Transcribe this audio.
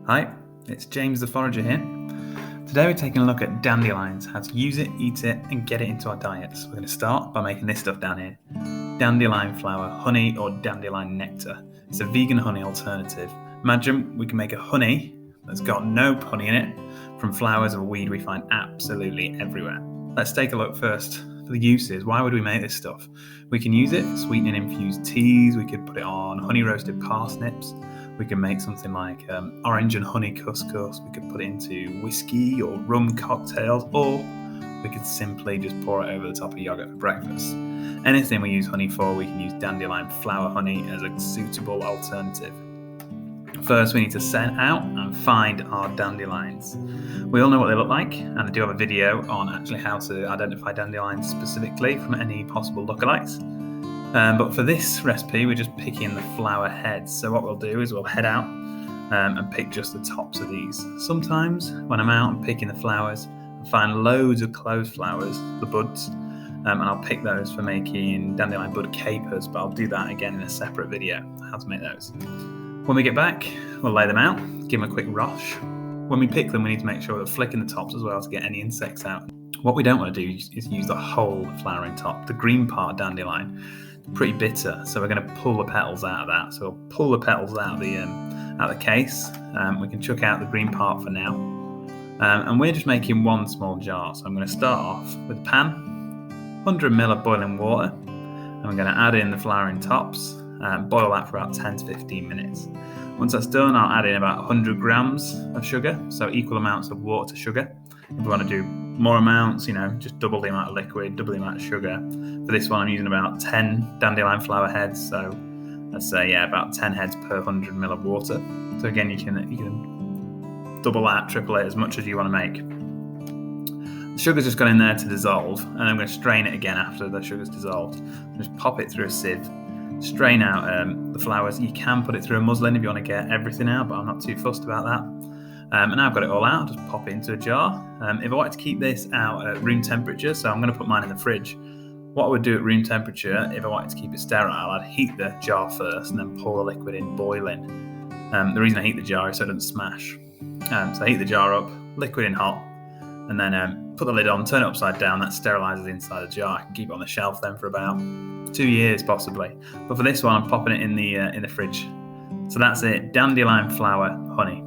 Hi, it's James the Forager here. Today we're taking a look at dandelions, how to use it, eat it, and get it into our diets. We're going to start by making this stuff down here. Dandelion flower, honey, or dandelion nectar. It's a vegan honey alternative. Imagine we can make a honey that's got no honey in it from flowers of a weed we find absolutely everywhere. Let's take a look first for the uses. Why would we make this stuff? We can use it for sweetening infused teas. We could put it on honey roasted parsnips. We can make something like orange and honey couscous. We could put it into whiskey or rum cocktails, or we could simply just pour it over the top of yogurt for breakfast. Anything we use honey for, we can use dandelion flower honey as a suitable alternative. First, we need to set out and find our dandelions. We all know what they look like, and I do have a video on actually how to identify dandelions specifically from any possible lookalikes. But for this recipe, we're just picking the flower heads. So what we'll do is we'll head out and pick just the tops of these. Sometimes when I'm out and picking the flowers, I find loads of closed flowers, the buds, and I'll pick those for making dandelion bud capers, but I'll do that again in a separate video, how to make those. When we get back, we'll lay them out, give them a quick wash. When we pick them, we need to make sure we're flicking the tops as well to get any insects out. What we don't want to do is use the whole flowering top. The green part of dandelion, pretty bitter, so we're going to pull the petals out of that. So we'll pull the petals out of the case. We can chuck out the green part for now, and we're just making one small jar. So I'm going to start off with a pan, 100 ml of boiling water, and I'm going to add in the flowering tops and boil that for about 10 to 15 minutes. Once that's done, I'll add in about 100 grams of sugar, so equal amounts of water to sugar. If we want to do more amounts, just double the amount of liquid, double the amount of sugar. For this one, I'm using about 10 dandelion flower heads, so let's say about 10 heads per 100 ml of water. So again, you can double that, triple it, as much as you want to make. The sugar's just gone in there to dissolve, and I'm going to strain it again after the sugar's dissolved. Just pop it through a sieve, strain out the flowers. You can put it through a muslin if you want to get everything out, but I'm not too fussed about that. And now I've got it all out, just pop it into a jar. If I wanted to keep this out at room temperature, so I'm going to put mine in the fridge. What I would do at room temperature, if I wanted to keep it sterile, I'd heat the jar first and then pour the liquid in boiling. The reason I heat the jar is so it doesn't smash. So I heat the jar up, liquid in hot, and then put the lid on, turn it upside down. That sterilises the inside of the jar. I can keep it on the shelf then for about 2 years possibly. But for this one, I'm popping it in the fridge. So that's it, dandelion flower honey.